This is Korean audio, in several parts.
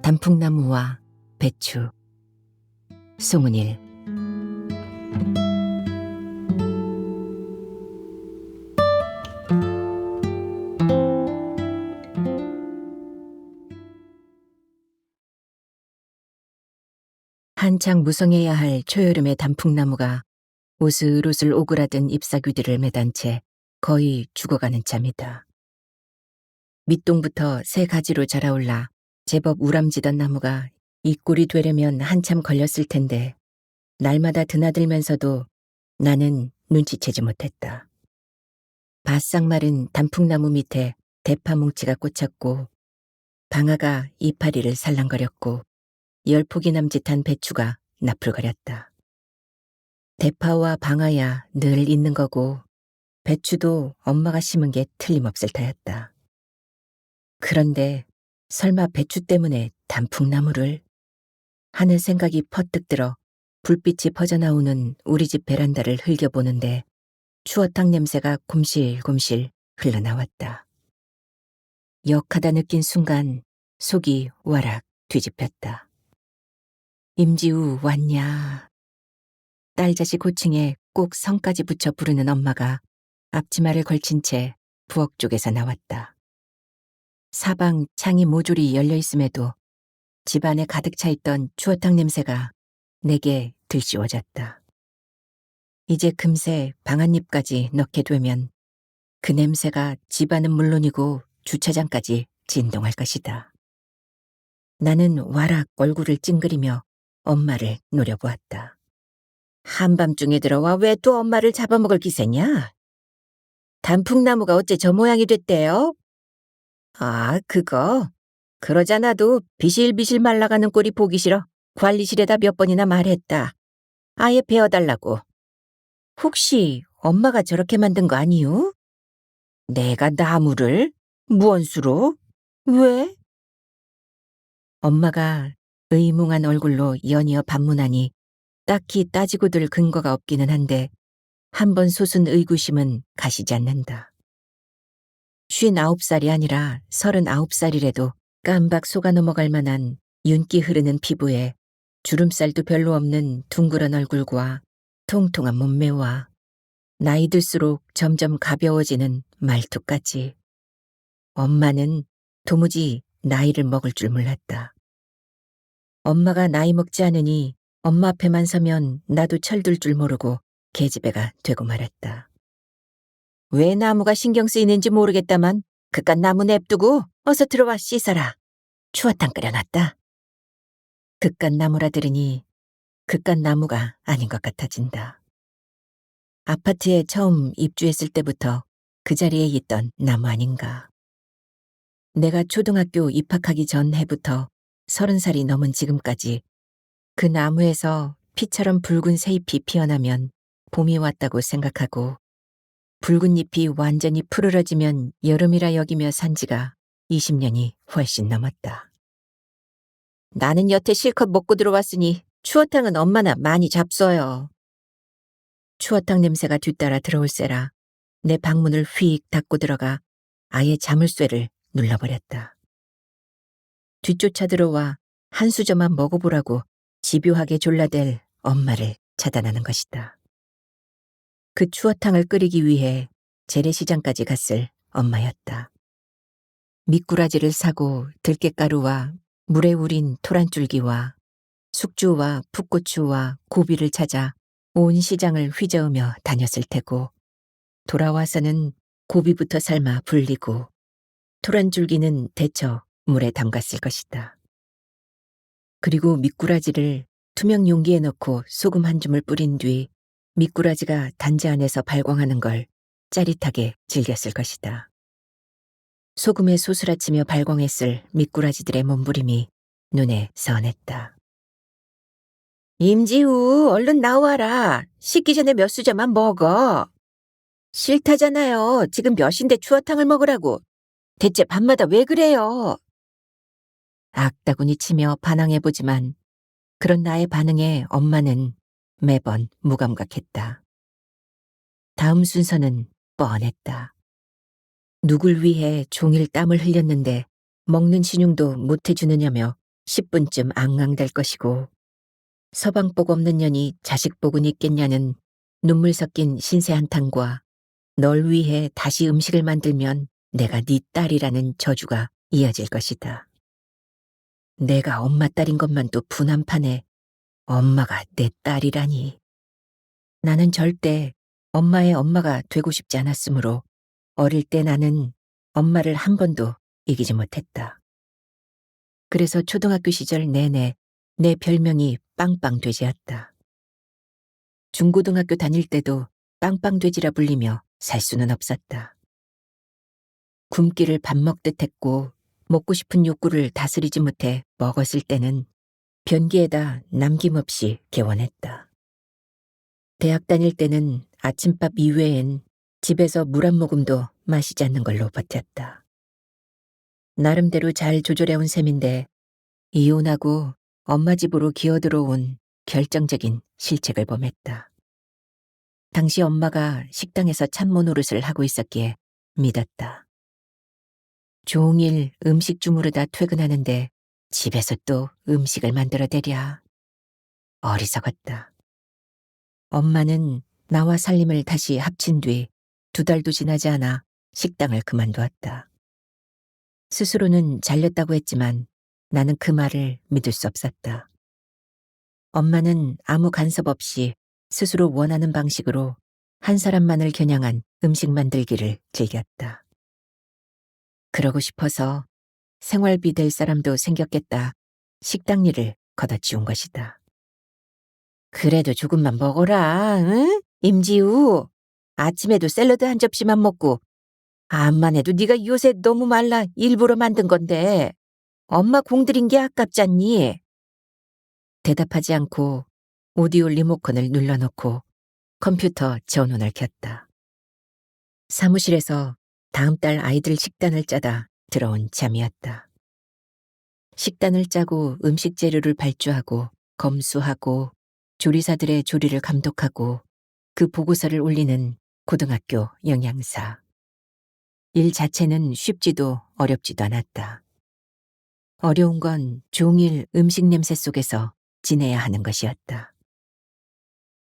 단풍나무와 배추. 송은일. 한창 무성해야 할 초여름의 단풍나무가 오슬오슬 오그라든 잎사귀들을 매단 채 거의 죽어가는 참이다. 밑동부터 새 가지로 자라올라 제법 우람지던 나무가 이 꼴이 되려면 한참 걸렸을 텐데 날마다 드나들면서도 나는 눈치채지 못했다. 바싹 마른 단풍나무 밑에 대파 뭉치가 꽂혔고 방아가 이파리를 살랑거렸고 10폭이 남짓한 배추가 나풀거렸다. 대파와 방아야 늘 있는 거고 배추도 엄마가 심은 게 틀림없을 터였다. 그런데 설마 배추 때문에 단풍나무를? 하는 생각이 퍼뜩 들어 불빛이 퍼져나오는 우리 집 베란다를 흘겨보는데 추어탕 냄새가 곰실곰실 흘러나왔다. 역하다 느낀 순간 속이 와락 뒤집혔다. 임지우 왔냐. 딸자식 호칭에 꼭 성까지 붙여 부르는 엄마가 앞치마를 걸친 채 부엌 쪽에서 나왔다. 사방 창이 모조리 열려있음에도 집안에 가득 차있던 추어탕 냄새가 내게 들씌워졌다. 이제 금세 방앗잎까지 넣게 되면 그 냄새가 집안은 물론이고 주차장까지 진동할 것이다. 나는 와락 얼굴을 찡그리며 엄마를 노려보았다. 한밤중에 들어와 왜 또 엄마를 잡아먹을 기세냐? 단풍나무가 어째 저 모양이 됐대요? 아, 그거. 그러잖아도 비실비실 말라가는 꼴이 보기 싫어 관리실에다 몇 번이나 말했다. 아예 베어달라고. 혹시 엄마가 저렇게 만든 거 아니유? 내가 나무를? 무언수로? 왜? 엄마가 의뭉한 얼굴로 연이어 반문하니 딱히 따지고들 근거가 없기는 한데 한 번 솟은 의구심은 가시지 않는다. 59살이 아니라 39살이라도 깜박 속아 넘어갈 만한 윤기 흐르는 피부에 주름살도 별로 없는 둥그런 얼굴과 통통한 몸매와 나이 들수록 점점 가벼워지는 말투까지. 엄마는 도무지 나이를 먹을 줄 몰랐다. 엄마가 나이 먹지 않으니 엄마 앞에만 서면 나도 철들 줄 모르고 계집애가 되고 말았다. 왜 나무가 신경 쓰이는지 모르겠다만 그깟 나무 냅두고 어서 들어와 씻어라. 추어탕 끓여놨다. 그깟 나무라 들으니 그깟 나무가 아닌 것 같아진다. 아파트에 처음 입주했을 때부터 그 자리에 있던 나무 아닌가. 내가 초등학교 입학하기 전 해부터 30살이 넘은 지금까지 그 나무에서 피처럼 붉은 새잎이 피어나면 봄이 왔다고 생각하고 붉은 잎이 완전히 푸르러지면 여름이라 여기며 산 지가 20년이 훨씬 넘었다. 나는 여태 실컷 먹고 들어왔으니 추어탕은 엄마나 많이 잡숴요. 추어탕 냄새가 뒤따라 들어올세라 내 방문을 휙 닫고 들어가 아예 자물쇠를 눌러버렸다. 뒤쫓아 들어와 한 수저만 먹어보라고 집요하게 졸라댈 엄마를 차단하는 것이다. 그 추어탕을 끓이기 위해 재래시장까지 갔을 엄마였다. 미꾸라지를 사고 들깨가루와 물에 우린 토란줄기와 숙주와 풋고추와 고비를 찾아 온 시장을 휘저으며 다녔을 테고 돌아와서는 고비부터 삶아 불리고 토란줄기는 데쳐 물에 담갔을 것이다. 그리고 미꾸라지를 투명 용기에 넣고 소금 한 줌을 뿌린 뒤 미꾸라지가 단지 안에서 발광하는 걸 짜릿하게 즐겼을 것이다. 소금에 소스라치며 발광했을 미꾸라지들의 몸부림이 눈에 선했다. 임지우, 얼른 나와라. 씻기 전에 몇 수저만 먹어. 싫다잖아요. 지금 몇인데 추어탕을 먹으라고. 대체 밤마다 왜 그래요? 악다구니 치며 반항해보지만 그런 나의 반응에 엄마는 매번 무감각했다. 다음 순서는 뻔했다. 누굴 위해 종일 땀을 흘렸는데 먹는 신용도 못해주느냐며 10분쯤 앙앙댈 것이고 서방복 없는 년이 자식복은 있겠냐는 눈물 섞인 신세 한탄과 널 위해 다시 음식을 만들면 내가 네 딸이라는 저주가 이어질 것이다. 내가 엄마 딸인 것만 또 분한판에 엄마가 내 딸이라니. 나는 절대 엄마의 엄마가 되고 싶지 않았으므로 어릴 때 나는 엄마를 한 번도 이기지 못했다. 그래서 초등학교 시절 내내 내 별명이 빵빵돼지였다. 중고등학교 다닐 때도 빵빵돼지라 불리며 살 수는 없었다. 굶기를 밥 먹듯 했고 먹고 싶은 욕구를 다스리지 못해 먹었을 때는 변기에다 남김없이 개원했다. 대학 다닐 때는 아침밥 이외엔 집에서 물 한 모금도 마시지 않는 걸로 버텼다. 나름대로 잘 조절해온 셈인데 이혼하고 엄마 집으로 기어들어온 결정적인 실책을 범했다. 당시 엄마가 식당에서 참모 노릇을 하고 있었기에 믿었다. 종일 음식 주무르다 퇴근하는데 집에서 또 음식을 만들어대랴. 어리석었다. 엄마는 나와 살림을 다시 합친 뒤 2달도 지나지 않아 식당을 그만두었다. 스스로는 잘렸다고 했지만 나는 그 말을 믿을 수 없었다. 엄마는 아무 간섭 없이 스스로 원하는 방식으로 한 사람만을 겨냥한 음식 만들기를 즐겼다. 그러고 싶어서 생활비 될 사람도 생겼겠다. 식당 일을 걷어치운 것이다. 그래도 조금만 먹어라, 응? 임지우. 아침에도 샐러드 한 접시만 먹고 암만 해도 네가 요새 너무 말라 일부러 만든 건데 엄마 공들인 게 아깝잖니? 대답하지 않고 오디오 리모컨을 눌러놓고 컴퓨터 전원을 켰다. 사무실에서 다음 달 아이들 식단을 짜다 들어온 잠이었다. 식단을 짜고 음식 재료를 발주하고 검수하고 조리사들의 조리를 감독하고 그 보고서를 올리는 고등학교 영양사. 일 자체는 쉽지도 어렵지도 않았다. 어려운 건 종일 음식 냄새 속에서 지내야 하는 것이었다.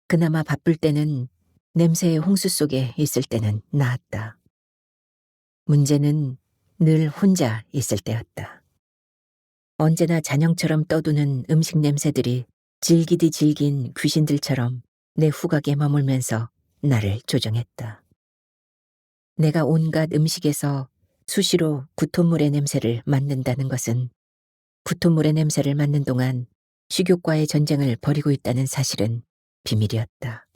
그나마 바쁠 때는 냄새의 홍수 속에 있을 때는 나았다. 문제는 늘 혼자 있을 때였다. 언제나 잔영처럼 떠도는 음식 냄새들이 질기디 질긴 귀신들처럼 내 후각에 머물면서 나를 조종했다. 내가 온갖 음식에서 수시로 구토물의 냄새를 맡는다는 것은 구토물의 냄새를 맡는 동안 식욕과의 전쟁을 벌이고 있다는 사실은 비밀이었다.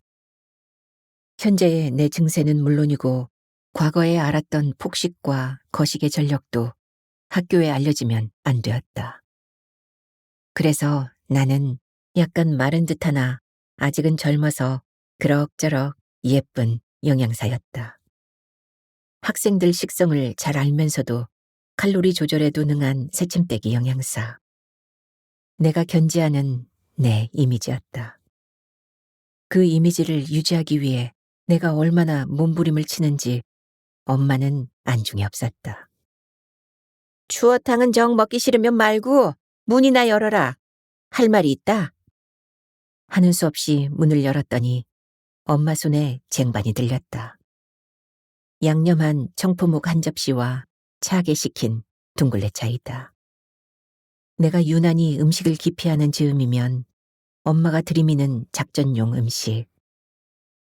현재의 내 증세는 물론이고 과거에 알았던 폭식과 거식의 전력도 학교에 알려지면 안 되었다. 그래서 나는 약간 마른 듯하나 아직은 젊어서 그럭저럭 예쁜 영양사였다. 학생들 식성을 잘 알면서도 칼로리 조절에도 능한 새침대기 영양사. 내가 견지하는 내 이미지였다. 그 이미지를 유지하기 위해 내가 얼마나 몸부림을 치는지 엄마는 안중에 없었다. 추어탕은 정 먹기 싫으면 말고 문이나 열어라. 할 말이 있다. 하는 수 없이 문을 열었더니 엄마 손에 쟁반이 들렸다. 양념한 청포묵 한 접시와 차게 식힌 둥글레차이다. 내가 유난히 음식을 기피하는 즈음이면 엄마가 들이미는 작전용 음식.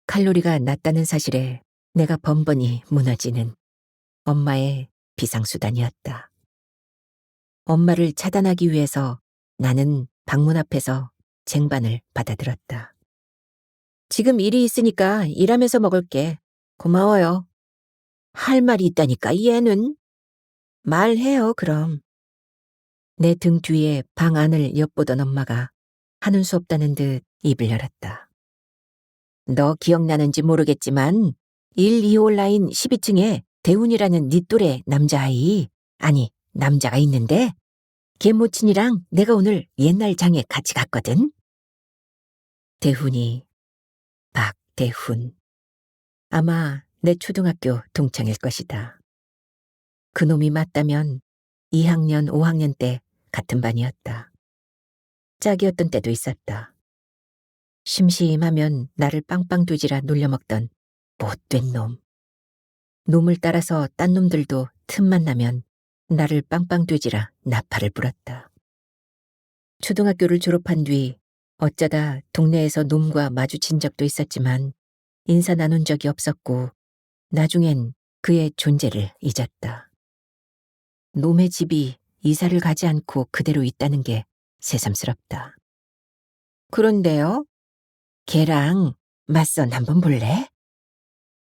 칼로리가 낮다는 사실에 내가 번번이 무너지는 엄마의 비상수단이었다. 엄마를 차단하기 위해서 나는 방문 앞에서 쟁반을 받아들었다. 지금 일이 있으니까 일하면서 먹을게. 고마워요. 할 말이 있다니까 얘는. 말해요 그럼. 내 등 뒤에 방 안을 엿보던 엄마가 하는 수 없다는 듯 입을 열었다. 너 기억나는지 모르겠지만 1, 2홀 라인 12층에 대훈이라는 네 또래 남자아이, 아니 남자가 있는데 걔 모친이랑 내가 오늘 옛날 장에 같이 갔거든. 대훈이, 박대훈. 아마 내 초등학교 동창일 것이다. 그놈이 맞다면 2학년, 5학년 때 같은 반이었다. 짝이었던 때도 있었다. 심심하면 나를 빵빵 두지라 놀려먹던 못된 놈. 놈을 따라서 딴 놈들도 틈만 나면 나를 빵빵 두지라 나팔을 불었다. 초등학교를 졸업한 뒤 어쩌다 동네에서 놈과 마주친 적도 있었지만 인사 나눈 적이 없었고 나중엔 그의 존재를 잊었다. 놈의 집이 이사를 가지 않고 그대로 있다는 게 새삼스럽다. 그런데요? 걔랑 맞선 한번 볼래?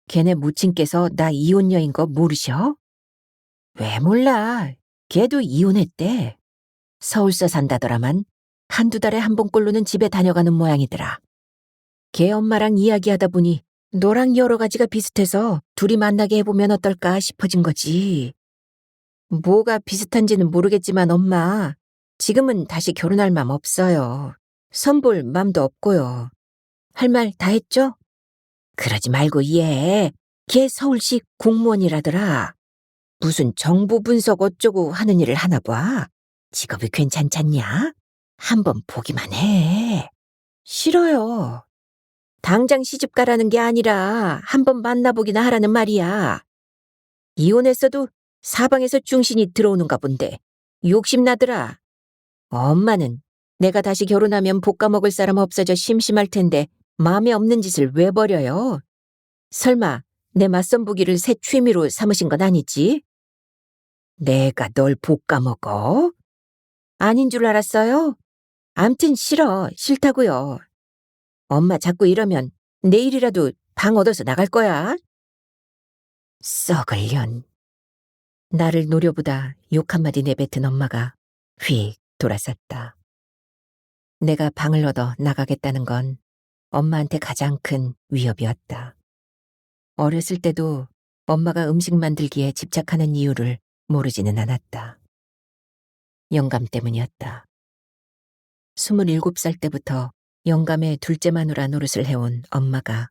걔네 무친께서 나 이혼녀인 거 모르셔? 왜 몰라? 걔도 이혼했대. 서울서 산다더라만 한두 달에 한 번꼴로는 집에 다녀가는 모양이더라. 걔 엄마랑 이야기하다 보니 너랑 여러 가지가 비슷해서 둘이 만나게 해보면 어떨까 싶어진 거지. 뭐가 비슷한지는 모르겠지만 엄마, 지금은 다시 결혼할 맘 없어요. 선볼 맘도 없고요. 할 말 다 했죠? 그러지 말고 얘, 걔 서울시 공무원이라더라. 무슨 정보 분석 어쩌고 하는 일을 하나 봐. 직업이 괜찮잖냐? 한번 보기만 해. 싫어요. 당장 시집 가라는 게 아니라 한번 만나보기나 하라는 말이야. 이혼했어도 사방에서 중신이 들어오는가 본데 욕심나더라. 엄마는 내가 다시 결혼하면 볶아먹을 사람 없어져 심심할 텐데 마음에 없는 짓을 왜 버려요? 설마 내 맞선 보기를 새 취미로 삼으신 건 아니지? 내가 널 볶아먹어? 아닌 줄 알았어요? 암튼 싫어, 싫다고요. 엄마 자꾸 이러면 내일이라도 방 얻어서 나갈 거야. 썩을 년. 나를 노려보다 욕 한마디 내뱉은 엄마가 휙 돌아섰다. 내가 방을 얻어 나가겠다는 건 엄마한테 가장 큰 위협이었다. 어렸을 때도 엄마가 음식 만들기에 집착하는 이유를 모르지는 않았다. 영감 때문이었다. 27살 때부터 영감의 둘째 마누라 노릇을 해온 엄마가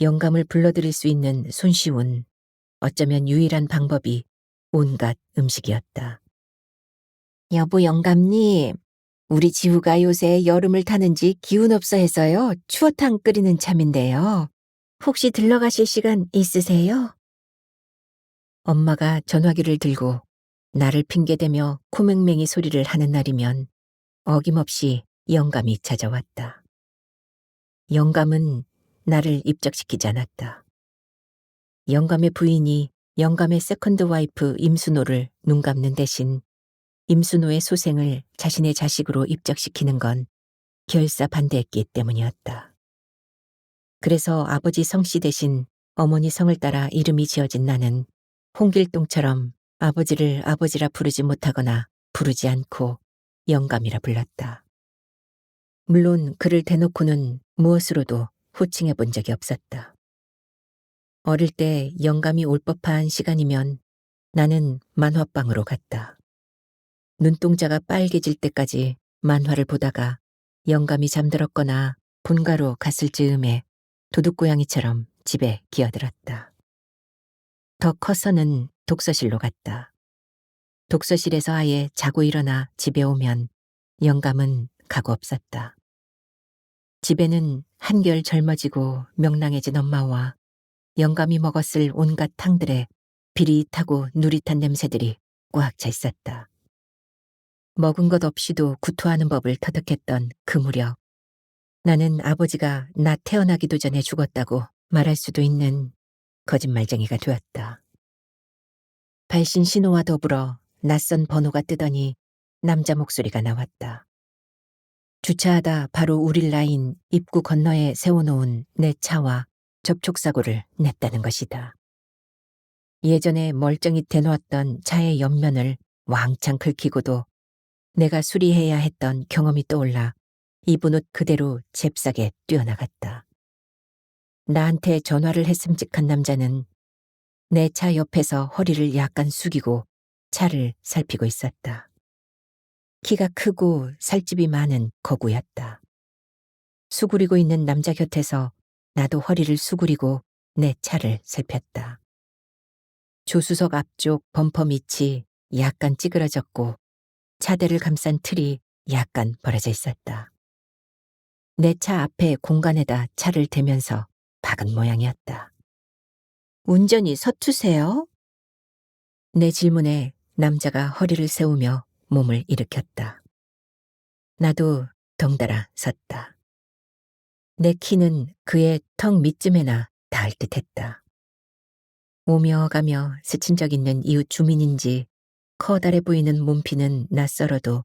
영감을 불러들일 수 있는 손쉬운, 어쩌면 유일한 방법이 온갖 음식이었다. 여보 영감님, 우리 지우가 요새 여름을 타는지 기운 없어 해서요. 추어탕 끓이는 참인데요. 혹시 들러가실 시간 있으세요? 엄마가 전화기를 들고 나를 핑계대며 코맹맹이 소리를 하는 날이면 어김없이 영감이 찾아왔다. 영감은 나를 입적시키지 않았다. 영감의 부인이 영감의 세컨드 와이프 임순호를 눈감는 대신 임순호의 소생을 자신의 자식으로 입적시키는 건 결사 반대했기 때문이었다. 그래서 아버지 성씨 대신 어머니 성을 따라 이름이 지어진 나는 홍길동처럼 아버지를 아버지라 부르지 못하거나 부르지 않고 영감이라 불렀다. 물론 그를 대놓고는 무엇으로도 호칭해 본 적이 없었다. 어릴 때 영감이 올 법한 시간이면 나는 만화방으로 갔다. 눈동자가 빨개질 때까지 만화를 보다가 영감이 잠들었거나 본가로 갔을 즈음에 도둑고양이처럼 집에 기어들었다. 더 커서는 독서실로 갔다. 독서실에서 아예 자고 일어나 집에 오면 영감은 가고 없었다. 집에는 한결 젊어지고 명랑해진 엄마와 영감이 먹었을 온갖 탕들에 비릿하고 누릿한 냄새들이 꽉 차 있었다. 먹은 것 없이도 구토하는 법을 터득했던 그 무렵 나는 아버지가 나 태어나기도 전에 죽었다고 말할 수도 있는 거짓말쟁이가 되었다. 발신 신호와 더불어 낯선 번호가 뜨더니 남자 목소리가 나왔다. 주차하다 바로 우릴 라인 입구 건너에 세워놓은 내 차와 접촉사고를 냈다는 것이다. 예전에 멀쩡히 대놓았던 차의 옆면을 왕창 긁히고도 내가 수리해야 했던 경험이 떠올라 입은 옷 그대로 잽싸게 뛰어나갔다. 나한테 전화를 했음직한 남자는 내 차 옆에서 허리를 약간 숙이고 차를 살피고 있었다. 키가 크고 살집이 많은 거구였다. 수그리고 있는 남자 곁에서 나도 허리를 수그리고 내 차를 살폈다. 조수석 앞쪽 범퍼 밑이 약간 찌그러졌고 차대를 감싼 틀이 약간 벌어져 있었다. 내 차 앞에 공간에다 차를 대면서 박은 모양이었다. 운전이 서투세요? 내 질문에 남자가 허리를 세우며 몸을 일으켰다. 나도 덩달아 섰다. 내 키는 그의 턱 밑쯤에나 닿을 듯했다. 오며 가며 스친 적 있는 이웃 주민인지 커다래 보이는 몸피는 낯설어도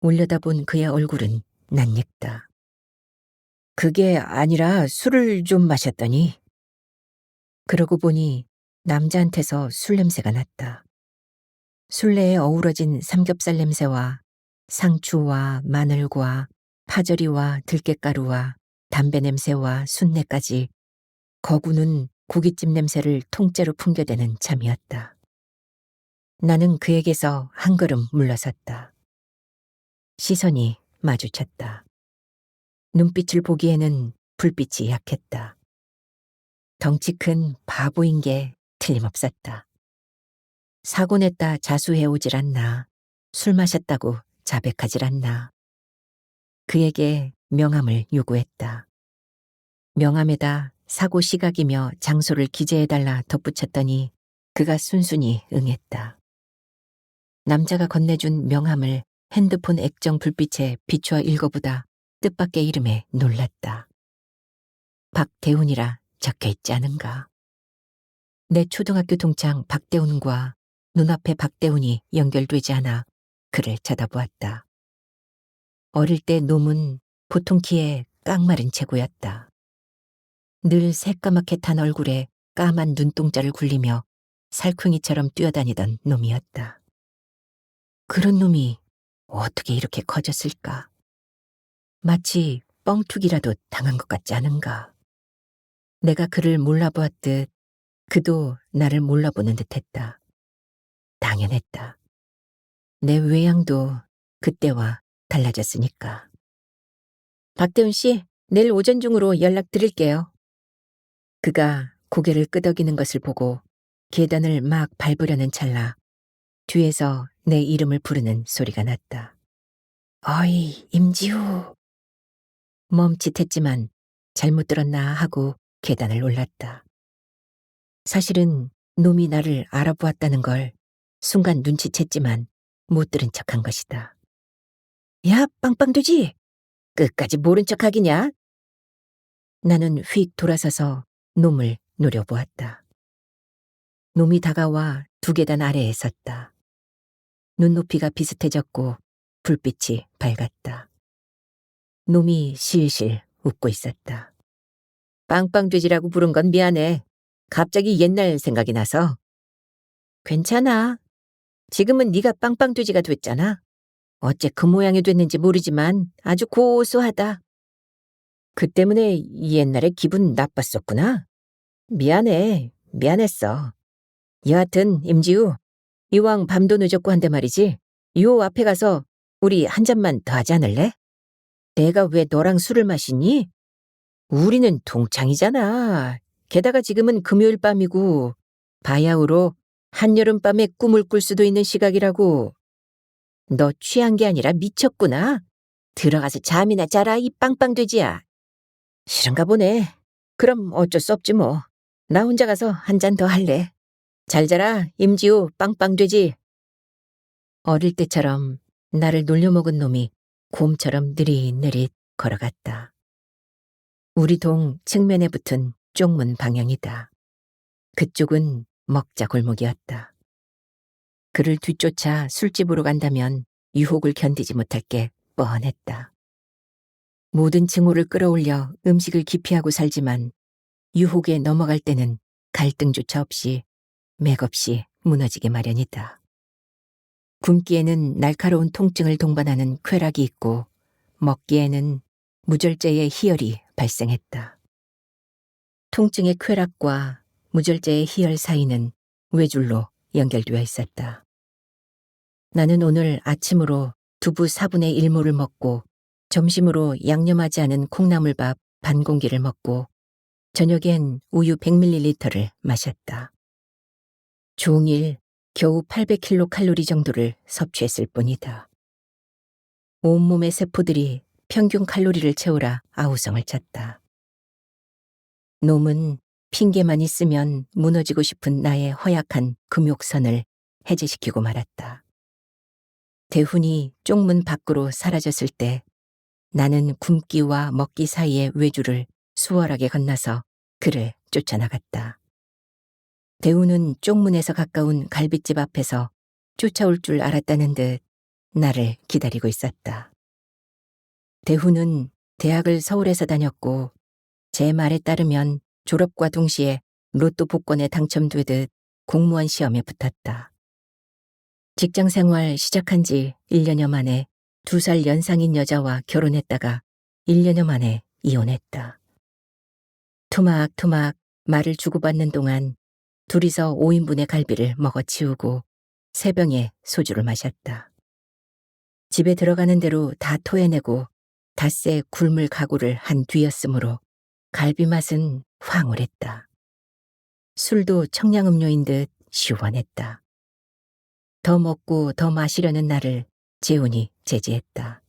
올려다본 그의 얼굴은 낯익다. 그게 아니라 술을 좀 마셨더니. 그러고 보니 남자한테서 술 냄새가 났다. 술내에 어우러진 삼겹살 냄새와 상추와 마늘과 파절이와 들깨가루와 담배 냄새와 순내까지 거구는 고깃집 냄새를 통째로 풍겨대는 참이었다. 나는 그에게서 한 걸음 물러섰다. 시선이 마주쳤다. 눈빛을 보기에는 불빛이 약했다. 덩치 큰 바보인 게 틀림없었다. 사고 냈다 자수해오질 않나. 술 마셨다고 자백하질 않나. 그에게 명함을 요구했다. 명함에다 사고 시각이며 장소를 기재해달라 덧붙였더니 그가 순순히 응했다. 남자가 건네준 명함을 핸드폰 액정 불빛에 비추어 읽어보다 뜻밖의 이름에 놀랐다. 박대훈이라 적혀있지 않은가. 내 초등학교 동창 박대훈과 눈앞에 박대훈이 연결되지 않아 그를 쳐다보았다. 어릴 때 놈은 보통 키에 깡마른 체구였다. 늘 새까맣게 탄 얼굴에 까만 눈동자를 굴리며 살쾡이처럼 뛰어다니던 놈이었다. 그런 놈이 어떻게 이렇게 커졌을까? 마치 뻥튀기라도 당한 것 같지 않은가? 내가 그를 몰라보았듯 그도 나를 몰라보는 듯했다. 당연했다. 내 외양도 그때와 달라졌으니까. 박대훈 씨, 내일 오전 중으로 연락드릴게요. 그가 고개를 끄덕이는 것을 보고 계단을 막 밟으려는 찰나 뒤에서 내 이름을 부르는 소리가 났다. 어이, 임지우. 멈칫했지만 잘못 들었나 하고 계단을 올랐다. 사실은 놈이 나를 알아보았다는 걸 순간 눈치챘지만 못 들은 척한 것이다. 야, 빵빵돼지! 끝까지 모른 척 하기냐? 나는 휙 돌아서서 놈을 노려보았다. 놈이 다가와 두 계단 아래에 섰다. 눈높이가 비슷해졌고 불빛이 밝았다. 놈이 실실 웃고 있었다. 빵빵돼지라고 부른 건 미안해. 갑자기 옛날 생각이 나서. 괜찮아. 지금은 네가 빵빵돼지가 됐잖아. 어째 그 모양이 됐는지 모르지만 아주 고소하다. 그 때문에 옛날에 기분 나빴었구나. 미안해. 미안했어. 여하튼 임지우, 이왕 밤도 늦었고 한데 말이지. 요 앞에 가서 우리 한 잔만 더 하지 않을래? 내가 왜 너랑 술을 마시니? 우리는 동창이잖아. 게다가 지금은 금요일 밤이고 바야흐로 한여름밤에 꿈을 꿀 수도 있는 시각이라고. 너 취한 게 아니라 미쳤구나. 들어가서 잠이나 자라, 이 빵빵돼지야. 싫은가 보네. 그럼 어쩔 수 없지 뭐. 나 혼자 가서 한 잔 더 할래. 잘 자라, 임지우 빵빵돼지. 어릴 때처럼 나를 놀려먹은 놈이 곰처럼 느릿느릿 걸어갔다. 우리 동 측면에 붙은 쪽문 방향이다. 그쪽은 먹자 골목이었다. 그를 뒤쫓아 술집으로 간다면 유혹을 견디지 못할 게 뻔했다. 모든 징후를 끌어올려 음식을 기피하고 살지만 유혹에 넘어갈 때는 갈등조차 없이 맥없이 무너지게 마련이다. 굶기에는 날카로운 통증을 동반하는 쾌락이 있고 먹기에는 무절제의 희열이 발생했다. 통증의 쾌락과 무절제의 희열 사이는 외줄로 연결되어 있었다. 나는 오늘 아침으로 두부 4분의 1모를 먹고 점심으로 양념하지 않은 콩나물밥 반 공기를 먹고 저녁엔 우유 100ml를 마셨다. 종일 겨우 800kcal 정도를 섭취했을 뿐이다. 온몸의 세포들이 평균 칼로리를 채우라 아우성을 쳤다. 놈은 핑계만 있으면 무너지고 싶은 나의 허약한 금욕선을 해제시키고 말았다. 대훈이 쪽문 밖으로 사라졌을 때 나는 굶기와 먹기 사이의 외주를 수월하게 건너서 그를 쫓아나갔다. 대훈은 쪽문에서 가까운 갈빗집 앞에서 쫓아올 줄 알았다는 듯 나를 기다리고 있었다. 대훈은 대학을 서울에서 다녔고 제 말에 따르면 졸업과 동시에 로또 복권에 당첨되듯 공무원 시험에 붙었다. 직장 생활 시작한 지 1년여 만에 2살 연상인 여자와 결혼했다가 1년여 만에 이혼했다. 토막토막 말을 주고받는 동안 둘이서 5인분의 갈비를 먹어치우고 3병의 소주를 마셨다. 집에 들어가는 대로 다 토해내고 닷새 굶을 각오를 한 뒤였으므로 갈비 맛은 황홀했다. 술도 청량음료인 듯 시원했다. 더 먹고 더 마시려는 나를 재훈이 제지했다.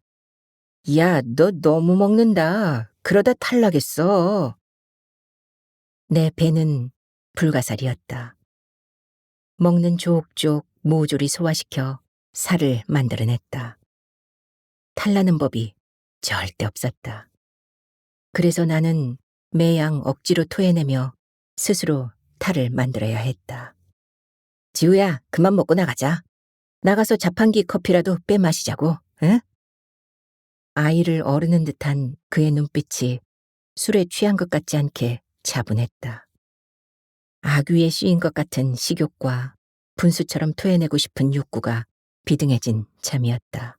야, 너 너무 먹는다. 그러다 탈나겠어. 내 배는 불가사리였다. 먹는 족족 모조리 소화시켜 살을 만들어냈다. 탈나는 법이 절대 없었다. 그래서 나는 매양 억지로 토해내며 스스로 탈을 만들어야 했다. 지우야, 그만 먹고 나가자. 나가서 자판기 커피라도 빼 마시자고, 응? 아이를 어르는 듯한 그의 눈빛이 술에 취한 것 같지 않게 차분했다. 아귀에 씌인 것 같은 식욕과 분수처럼 토해내고 싶은 욕구가 비등해진 잠이었다.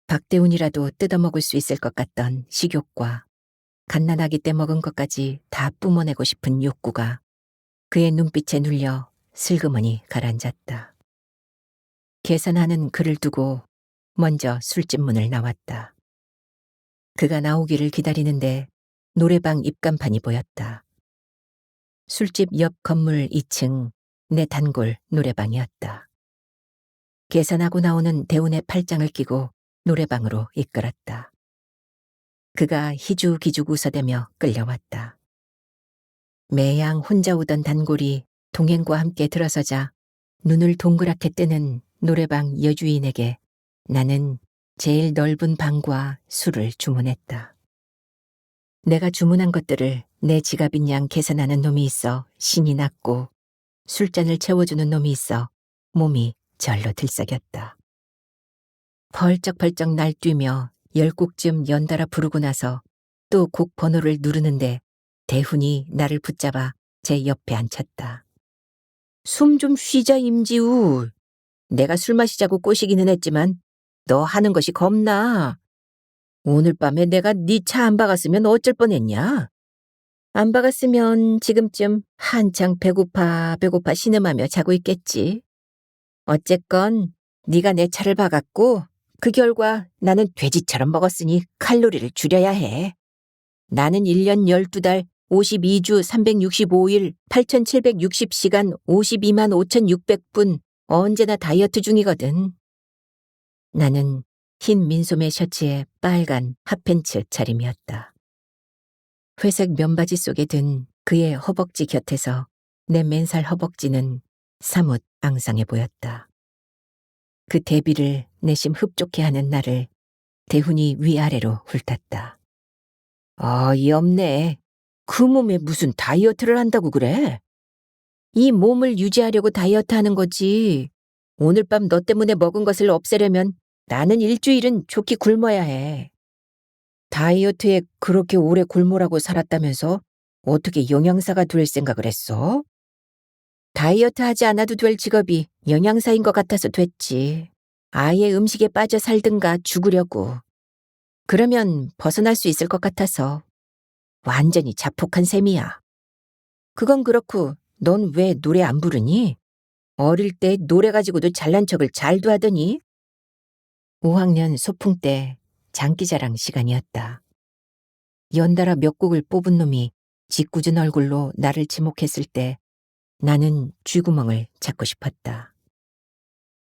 박대훈이라도 뜯어먹을 수 있을 것 같던 식욕과 갓난아기 때 먹은 것까지 다 뿜어내고 싶은 욕구가 그의 눈빛에 눌려 슬그머니 가라앉았다. 계산하는 그를 두고 먼저 술집 문을 나왔다. 그가 나오기를 기다리는데 노래방 입간판이 보였다. 술집 옆 건물 2층 내 단골 노래방이었다. 계산하고 나오는 대운의 팔짱을 끼고 노래방으로 이끌었다. 그가 희죽희죽 웃어대며 끌려왔다. 매양 혼자 오던 단골이 동행과 함께 들어서자 눈을 동그랗게 뜨는 노래방 여주인에게 나는 제일 넓은 방과 술을 주문했다. 내가 주문한 것들을 내 지갑인 양 계산하는 놈이 있어 신이 났고 술잔을 채워주는 놈이 있어 몸이 절로 들썩였다. 벌쩍벌쩍 날뛰며 10곡쯤 연달아 부르고 나서 또 곡 번호를 누르는데 대훈이 나를 붙잡아 제 옆에 앉혔다. 숨 좀 쉬자 임지우. 내가 술 마시자고 꼬시기는 했지만 너 하는 것이 겁나. 오늘 밤에 내가 네 차 안 박았으면 어쩔 뻔했냐? 안 박았으면 지금쯤 한창 배고파 신음하며 자고 있겠지. 어쨌건 네가 내 차를 박았고 그 결과 나는 돼지처럼 먹었으니 칼로리를 줄여야 해. 나는 1년 12달 52주 365일 8760시간 52만 5600분 언제나 다이어트 중이거든. 나는 흰 민소매 셔츠에 빨간 핫팬츠 차림이었다. 회색 면바지 속에 든 그의 허벅지 곁에서 내 맨살 허벅지는 사뭇 앙상해 보였다. 그 대비를 내심 흡족해 하는 나를 대훈이 위아래로 훑었다. 어이없네. 그 몸에 무슨 다이어트를 한다고 그래? 이 몸을 유지하려고 다이어트 하는 거지. 오늘 밤 너 때문에 먹은 것을 없애려면 나는 일주일은 좋게 굶어야 해. 다이어트에 그렇게 오래 굶으라고 살았다면서 어떻게 영양사가 될 생각을 했어? 다이어트 하지 않아도 될 직업이 영양사인 것 같아서 됐지. 아예 음식에 빠져 살든가 죽으려고. 그러면 벗어날 수 있을 것 같아서. 완전히 자폭한 셈이야. 그건 그렇고 넌 왜 노래 안 부르니? 어릴 때 노래 가지고도 잘난 척을 잘도 하더니? 5학년 소풍 때 장기자랑 시간이었다. 연달아 몇 곡을 뽑은 놈이 짓궂은 얼굴로 나를 지목했을 때 나는 쥐구멍을 잡고 싶었다.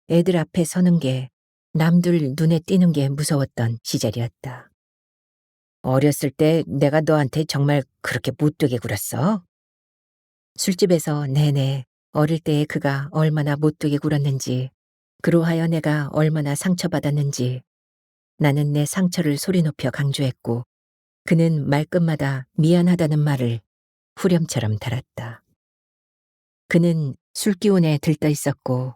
애들 앞에 서는 게 남들 눈에 띄는 게 무서웠던 시절이었다. 어렸을 때 내가 너한테 정말 그렇게 못되게 굴었어? 술집에서 내내 어릴 때의 그가 얼마나 못되게 굴었는지, 그로하여 내가 얼마나 상처받았는지 나는 내 상처를 소리 높여 강조했고 그는 말끝마다 미안하다는 말을 후렴처럼 달았다. 그는 술기운에 들떠 있었고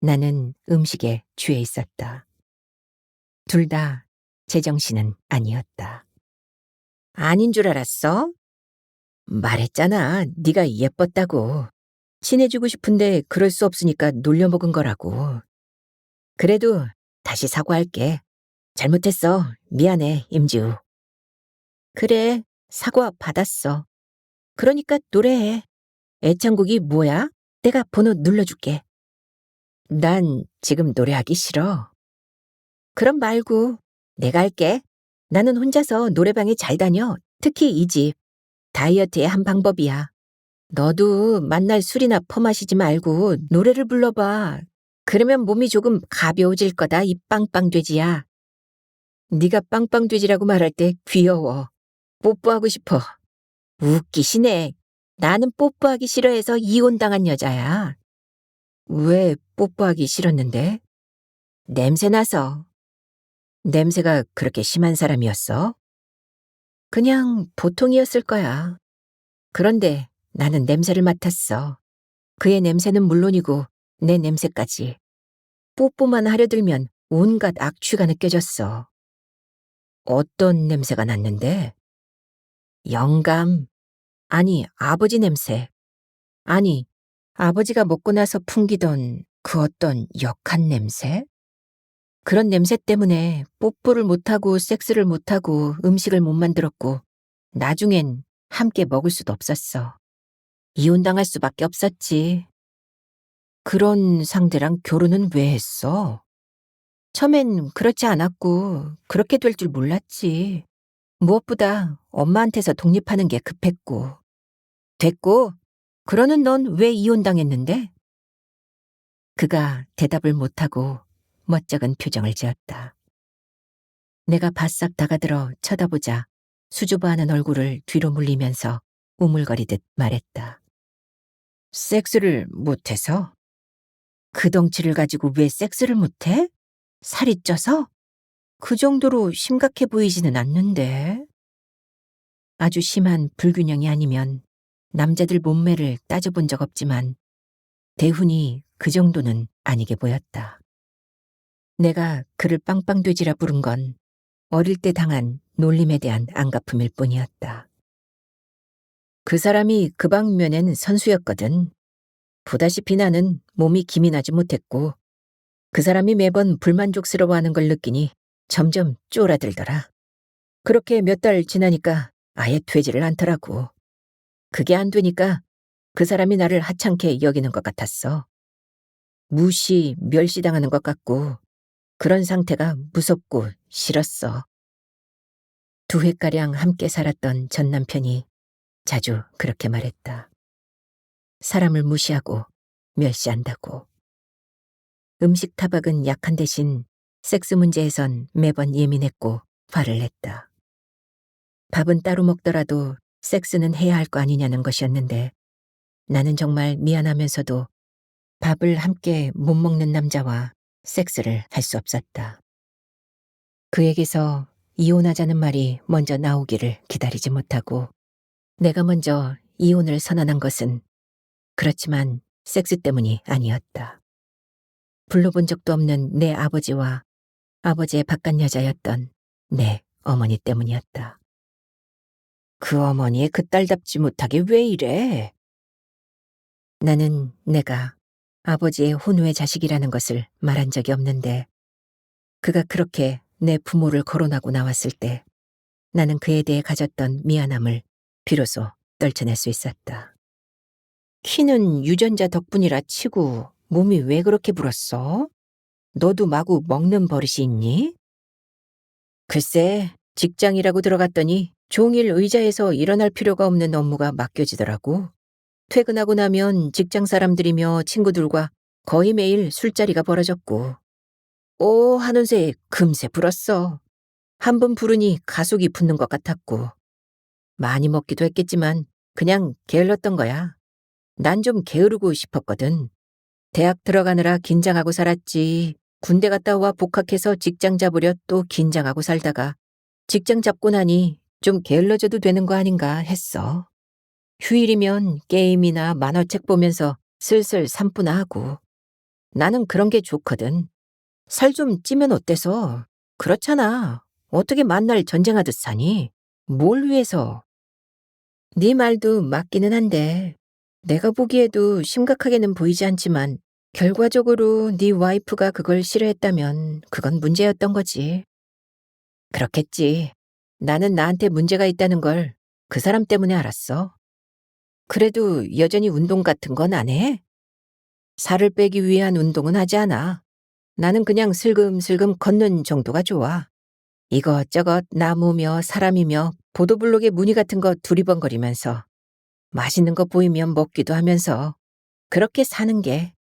나는 음식에 취해 있었다. 둘 다 제정신은 아니었다. 아닌 줄 알았어? 말했잖아. 네가 예뻤다고. 친해지고 싶은데 그럴 수 없으니까 놀려먹은 거라고. 그래도 다시 사과할게. 잘못했어. 미안해, 임지우. 그래, 사과 받았어. 그러니까 노래해. 애창곡이 뭐야? 내가 번호 눌러줄게. 난 지금 노래하기 싫어. 그럼 말고 내가 할게. 나는 혼자서 노래방에 잘 다녀. 특히 이 집. 다이어트의 한 방법이야. 너도 만날 술이나 퍼마시지 말고 노래를 불러봐. 그러면 몸이 조금 가벼워질 거다, 이 빵빵돼지야. 네가 빵빵돼지라고 말할 때 귀여워. 뽀뽀하고 싶어. 웃기시네. 나는 뽀뽀하기 싫어해서 이혼당한 여자야. 왜 뽀뽀하기 싫었는데? 냄새나서. 냄새가 그렇게 심한 사람이었어? 그냥 보통이었을 거야. 그런데 나는 냄새를 맡았어. 그의 냄새는 물론이고 내 냄새까지. 뽀뽀만 하려 들면 온갖 악취가 느껴졌어. 어떤 냄새가 났는데? 영감. 아니, 아버지 냄새. 아니, 아버지가 먹고 나서 풍기던 그 어떤 역한 냄새? 그런 냄새 때문에 뽀뽀를 못하고 섹스를 못하고 음식을 못 만들었고 나중엔 함께 먹을 수도 없었어. 이혼당할 수밖에 없었지. 그런 상대랑 결혼은 왜 했어? 처음엔 그렇지 않았고 그렇게 될 줄 몰랐지. 무엇보다 엄마한테서 독립하는 게 급했고. 됐고, 그러는 넌 왜 이혼당했는데? 그가 대답을 못하고 멋쩍은 표정을 지었다. 내가 바싹 다가들어 쳐다보자 수줍어하는 얼굴을 뒤로 물리면서 우물거리듯 말했다. 섹스를 못해서? 그 덩치를 가지고 왜 섹스를 못해? 살이 쪄서? 그 정도로 심각해 보이지는 않는데. 아주 심한 불균형이 아니면 남자들 몸매를 따져본 적 없지만 대훈이 그 정도는 아니게 보였다. 내가 그를 빵빵돼지라 부른 건 어릴 때 당한 놀림에 대한 안갚음일 뿐이었다. 그 사람이 그 방면엔 선수였거든. 보다시피 나는 몸이 기민하지 못했고 그 사람이 매번 불만족스러워하는 걸 느끼니 점점 쪼라들더라. 그렇게 몇 달 지나니까 아예 되지를 않더라고. 그게 안 되니까 그 사람이 나를 하찮게 여기는 것 같았어. 무시, 멸시당하는 것 같고 그런 상태가 무섭고 싫었어. 2회가량 함께 살았던 전 남편이 자주 그렇게 말했다. 사람을 무시하고 멸시한다고. 음식 타박은 약한 대신 섹스 문제에선 매번 예민했고 화를 냈다. 밥은 따로 먹더라도 섹스는 해야 할 거 아니냐는 것이었는데 나는 정말 미안하면서도 밥을 함께 못 먹는 남자와 섹스를 할 수 없었다. 그에게서 이혼하자는 말이 먼저 나오기를 기다리지 못하고 내가 먼저 이혼을 선언한 것은 그렇지만 섹스 때문이 아니었다. 불러본 적도 없는 내 아버지와 아버지의 바깥 여자였던 내 어머니 때문이었다. 그 어머니의 그 딸답지 못하게 왜 이래? 나는 내가 아버지의 혼외 자식이라는 것을 말한 적이 없는데 그가 그렇게 내 부모를 거론하고 나왔을 때 나는 그에 대해 가졌던 미안함을 비로소 떨쳐낼 수 있었다. 키는 유전자 덕분이라 치고 몸이 왜 그렇게 불었어? 너도 마구 먹는 버릇이 있니? 글쎄, 직장이라고 들어갔더니 종일 의자에서 일어날 필요가 없는 업무가 맡겨지더라고. 퇴근하고 나면 직장 사람들이며 친구들과 거의 매일 술자리가 벌어졌고 하는 새 금세 불었어. 한 번 부르니 가속이 붙는 것 같았고. 많이 먹기도 했겠지만 그냥 게을렀던 거야. 난 좀 게으르고 싶었거든. 대학 들어가느라 긴장하고 살았지. 군대 갔다 와 복학해서 직장 잡으려 또 긴장하고 살다가 직장 잡고 나니 좀 게을러져도 되는 거 아닌가 했어. 휴일이면 게임이나 만화책 보면서 슬슬 산부나 하고. 나는 그런 게 좋거든. 살 좀 찌면 어때서? 그렇잖아. 어떻게 만날 전쟁하듯 사니? 뭘 위해서? 네 말도 맞기는 한데 내가 보기에도 심각하게는 보이지 않지만 결과적으로 네 와이프가 그걸 싫어했다면 그건 문제였던 거지. 그렇겠지. 나는 나한테 문제가 있다는 걸 그 사람 때문에 알았어. 그래도 여전히 운동 같은 건 안 해? 살을 빼기 위한 운동은 하지 않아. 나는 그냥 슬금슬금 걷는 정도가 좋아. 이것저것 나무며 사람이며 보도블록에 무늬 같은 거 두리번거리면서 맛있는 거 보이면 먹기도 하면서 그렇게 사는 게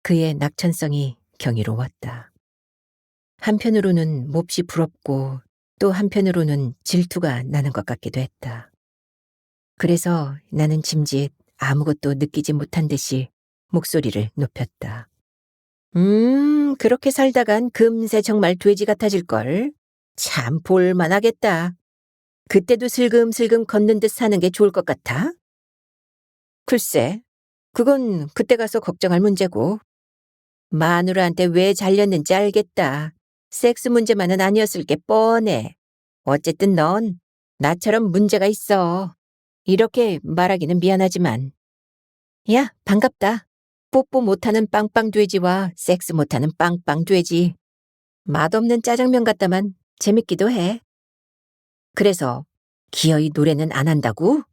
그의 낙천성이 경이로웠다. 한편으로는 몹시 부럽고 또 한편으로는 질투가 나는 것 같기도 했다. 그래서 나는 짐짓 아무것도 느끼지 못한 듯이 목소리를 높였다. 그렇게 살다간 금세 정말 돼지 같아질걸. 참 볼만하겠다. 그때도 슬금슬금 걷는 듯 사는 게 좋을 것 같아? 글쎄, 그건 그때 가서 걱정할 문제고. 마누라한테 왜 잘렸는지 알겠다. 섹스 문제만은 아니었을 게 뻔해. 어쨌든 넌 나처럼 문제가 있어. 이렇게 말하기는 미안하지만. 야, 반갑다. 뽀뽀 못하는 빵빵돼지와 섹스 못하는 빵빵돼지. 맛없는 짜장면 같다만 재밌기도 해. 그래서 기어이 노래는 안 한다고?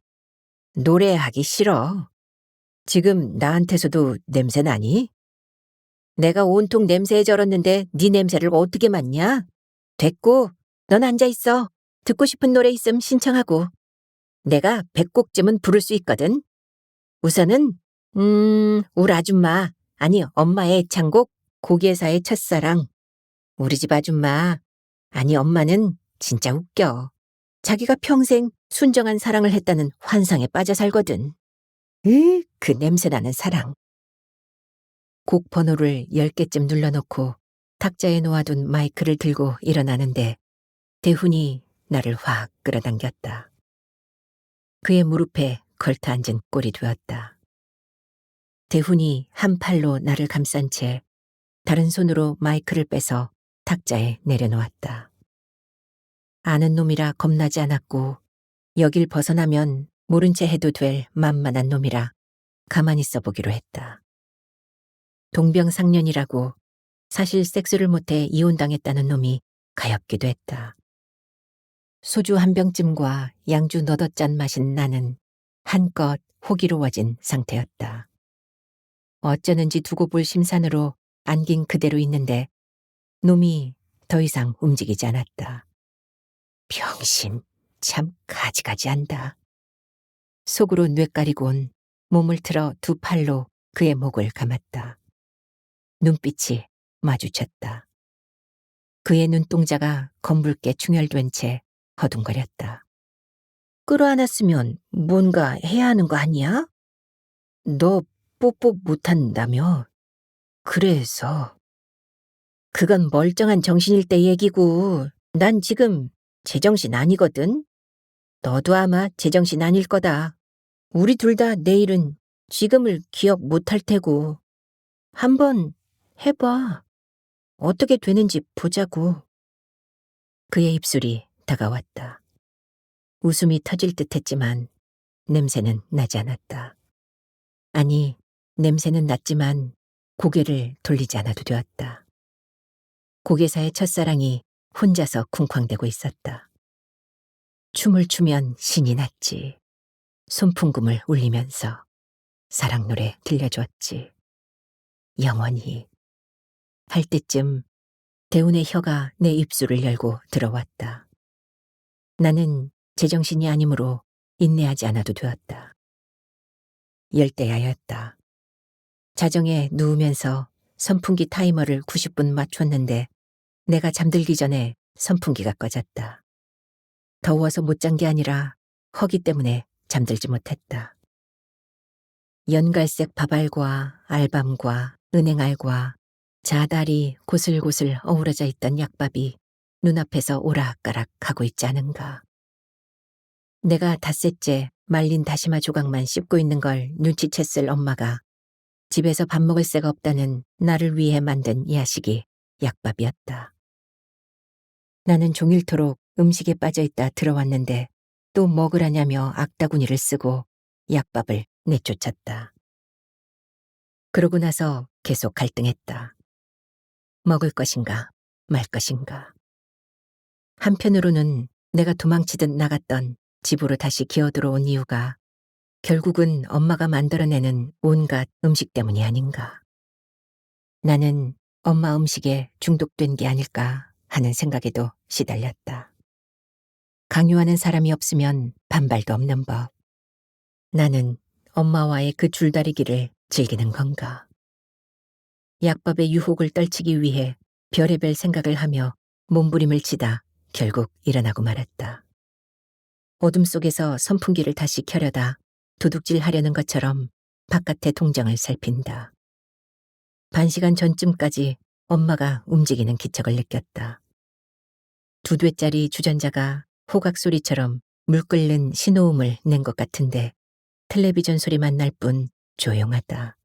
노래하기 싫어. 지금 나한테서도 냄새 나니? 내가 온통 냄새에 절었는데 네 냄새를 어떻게 맡냐? 됐고, 넌 앉아있어. 듣고 싶은 노래 있음 신청하고. 내가 100곡쯤은 부를 수 있거든. 우선은 우리 아줌마, 아니 엄마의 애창곡 고개사의 첫사랑. 우리 집 아줌마, 아니 엄마는 진짜 웃겨. 자기가 평생 순정한 사랑을 했다는 환상에 빠져 살거든. 그 냄새나는 사랑. 곡 번호를 10개쯤 눌러놓고 탁자에 놓아둔 마이크를 들고 일어나는데 대훈이 나를 확 끌어당겼다. 그의 무릎에 걸터 앉은 꼴이 되었다. 대훈이 한 팔로 나를 감싼 채 다른 손으로 마이크를 빼서 탁자에 내려놓았다. 아는 놈이라 겁나지 않았고 여길 벗어나면 모른 채 해도 될 만만한 놈이라 가만히 있어보기로 했다. 동병상련이라고 사실 섹스를 못해 이혼당했다는 놈이 가엾기도 했다. 소주 한 병쯤과 양주 너덧 잔 마신 나는 한껏 호기로워진 상태였다. 어쩌는지 두고 볼 심산으로 안긴 그대로 있는데 놈이 더 이상 움직이지 않았다. 병신, 참 가지가지한다. 속으로 뇌까리곤 몸을 틀어 두 팔로 그의 목을 감았다. 눈빛이 마주쳤다. 그의 눈동자가 검붉게 충혈된 채 허둥거렸다. 끌어안았으면 뭔가 해야 하는 거 아니야? 너 뽀뽀 못한다며? 그래서. 그건 멀쩡한 정신일 때 얘기고 난 지금 제정신 아니거든? 너도 아마 제정신 아닐 거다. 우리 둘 다 내일은 지금을 기억 못할 테고. 한번 해봐. 어떻게 되는지 보자고. 그의 입술이 다가왔다. 웃음이 터질 듯 했지만 냄새는 나지 않았다. 아니, 냄새는 났지만 고개를 돌리지 않아도 되었다. 고개사의 첫사랑이 혼자서 쿵쾅대고 있었다. 춤을 추면 신이 났지. 손풍금을 울리면서 사랑 노래 들려줬지. 영원히. 할 때쯤 대운의 혀가 내 입술을 열고 들어왔다. 나는 제정신이 아니므로 인내하지 않아도 되었다. 열대야였다. 자정에 누우면서 선풍기 타이머를 90분 맞췄는데 내가 잠들기 전에 선풍기가 꺼졌다. 더워서 못 잔 게 아니라 허기 때문에 잠들지 못했다. 연갈색 밥알과 알밤과 은행알과 자달이 고슬고슬 어우러져 있던 약밥이 눈앞에서 오락가락 하고 있지 않은가. 내가 닷새째 말린 다시마 조각만 씹고 있는 걸 눈치챘을 엄마가 집에서 밥 먹을 새가 없다는 나를 위해 만든 야식이 약밥이었다. 나는 종일토록 음식에 빠져있다 들어왔는데 또 먹으라냐며 악다구니를 쓰고 약밥을 내쫓았다. 그러고 나서 계속 갈등했다. 먹을 것인가 말 것인가. 한편으로는 내가 도망치듯 나갔던 집으로 다시 기어들어온 이유가 결국은 엄마가 만들어내는 온갖 음식 때문이 아닌가. 나는 엄마 음식에 중독된 게 아닐까 하는 생각에도 시달렸다. 강요하는 사람이 없으면 반발도 없는 법. 나는 엄마와의 그 줄다리기를 즐기는 건가. 약밥의 유혹을 떨치기 위해 별의별 생각을 하며 몸부림을 치다 결국 일어나고 말았다. 어둠 속에서 선풍기를 다시 켜려다 도둑질 하려는 것처럼 바깥의 동정을 살핀다. 반시간 전쯤까지 엄마가 움직이는 기척을 느꼈다. 2대짜리 주전자가 호각 소리처럼 물 끓는 신호음을 낸 것 같은데 텔레비전 소리만 날 뿐 조용하다.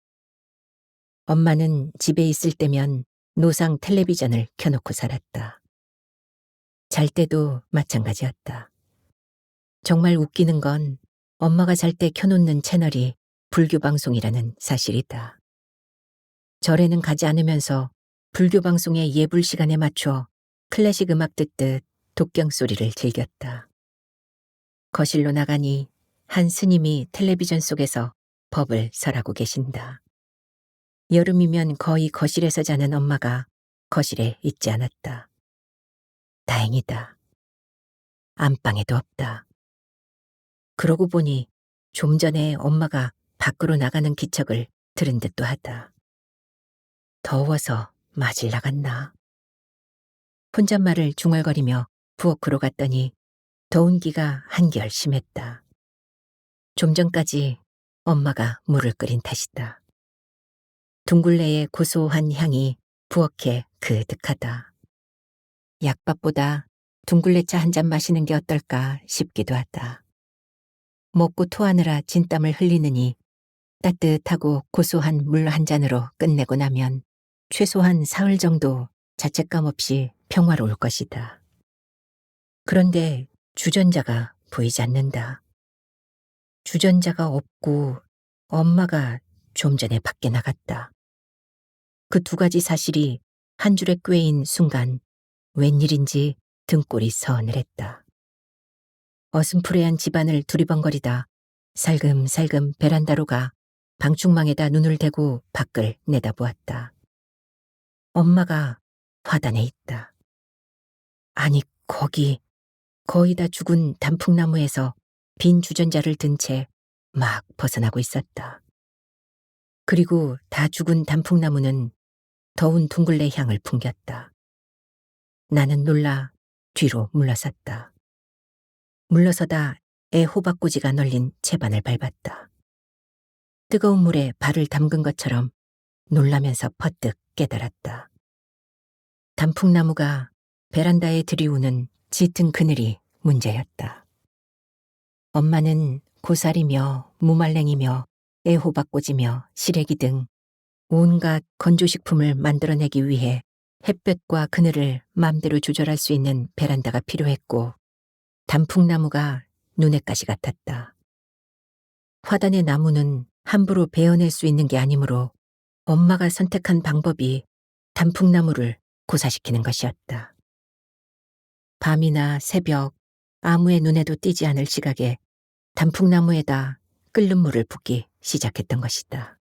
엄마는 집에 있을 때면 노상 텔레비전을 켜놓고 살았다. 잘 때도 마찬가지였다. 정말 웃기는 건 엄마가 잘 때 켜놓는 채널이 불교 방송이라는 사실이다. 절에는 가지 않으면서 불교 방송의 예불 시간에 맞춰 클래식 음악 듣듯 독경 소리를 즐겼다. 거실로 나가니 한 스님이 텔레비전 속에서 법을 설하고 계신다. 여름이면 거의 거실에서 자는 엄마가 거실에 있지 않았다. 다행이다. 안방에도 없다. 그러고 보니 좀 전에 엄마가 밖으로 나가는 기척을 들은 듯도 하다. 더워서 맞을 나갔나. 혼잣말을 중얼거리며 부엌으로 갔더니 더운 기가 한결 심했다. 좀 전까지 엄마가 물을 끓인 탓이다. 둥글레의 고소한 향이 부엌에 그득하다. 약밥보다 둥글레차 한 잔 마시는 게 어떨까 싶기도 하다. 먹고 토하느라 진땀을 흘리느니 따뜻하고 고소한 물 한 잔으로 끝내고 나면 최소한 사흘 정도 자책감 없이 평화로울 것이다. 그런데 주전자가 보이지 않는다. 주전자가 없고 엄마가 좀 전에 밖에 나갔다. 그 2가지 사실이 한 줄에 꿰인 순간 웬일인지 등골이 서늘했다. 어슴푸레한 집안을 두리번거리다 살금살금 베란다로 가 방충망에다 눈을 대고 밖을 내다보았다. 엄마가 화단에 있다. 아니 거기 거의 다 죽은 단풍나무에서 빈 주전자를 든 채 막 벗어나고 있었다. 그리고 다 죽은 단풍나무는 더운 둥글레 향을 풍겼다. 나는 놀라 뒤로 물러섰다. 물러서다 애 호박꼬지가 널린 채반을 밟았다. 뜨거운 물에 발을 담근 것처럼 놀라면서 퍼뜩 깨달았다. 단풍나무가 베란다에 들이우는 짙은 그늘이 문제였다. 엄마는 고사리며 무말랭이며 애호박꽂이며 시래기 등 온갖 건조식품을 만들어내기 위해 햇볕과 그늘을 맘대로 조절할 수 있는 베란다가 필요했고 단풍나무가 눈엣 가시 같았다. 화단의 나무는 함부로 베어낼 수 있는 게 아니므로 엄마가 선택한 방법이 단풍나무를 고사시키는 것이었다. 밤이나 새벽 아무의 눈에도 띄지 않을 시각에 단풍나무에다 끓는 물을 붓기 시작했던 것이다.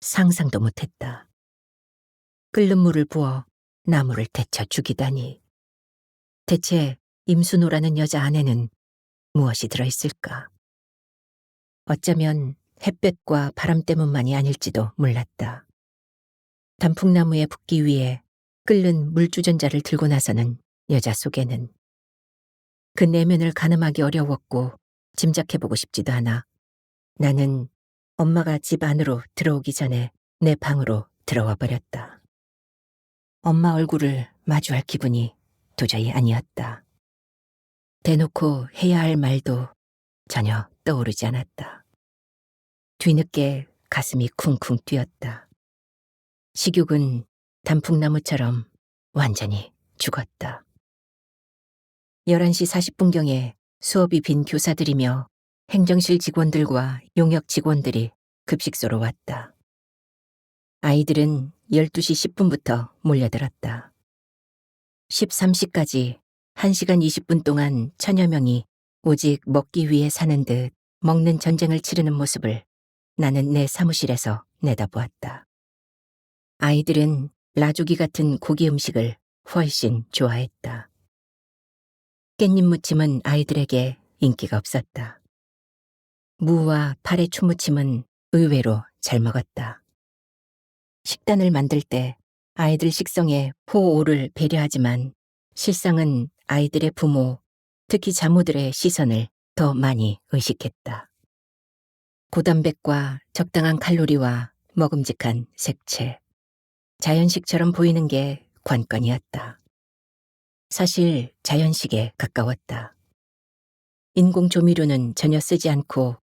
상상도 못했다. 끓는 물을 부어 나무를 데쳐 죽이다니. 대체 임순호라는 여자 안에는 무엇이 들어있을까? 어쩌면 햇볕과 바람 때문만이 아닐지도 몰랐다. 단풍나무에 붙기 위해 끓는 물주전자를 들고 나서는 여자 속에는 그 내면을 가늠하기 어려웠고 짐작해보고 싶지도 않아. 나는 엄마가 집 안으로 들어오기 전에 내 방으로 들어와 버렸다. 엄마 얼굴을 마주할 기분이 도저히 아니었다. 대놓고 해야 할 말도 전혀 떠오르지 않았다. 뒤늦게 가슴이 쿵쿵 뛰었다. 식욕은 단풍나무처럼 완전히 죽었다. 11시 40분경에 수업이 빈 교사들이며 행정실 직원들과 용역 직원들이 급식소로 왔다. 아이들은 12시 10분부터 몰려들었다. 13시까지 1시간 20분 동안 천여 명이 오직 먹기 위해 사는 듯 먹는 전쟁을 치르는 모습을 나는 내 사무실에서 내다보았다. 아이들은 라조기 같은 고기 음식을 훨씬 좋아했다. 깻잎 무침은 아이들에게 인기가 없었다. 무와 파래 추무침은 의외로 잘 먹었다. 식단을 만들 때 아이들 식성에 포오를 배려하지만 실상은 아이들의 부모, 특히 자모들의 시선을 더 많이 의식했다. 고단백과 적당한 칼로리와 먹음직한 색채, 자연식처럼 보이는 게 관건이었다. 사실 자연식에 가까웠다. 인공 조미료는 전혀 쓰지 않고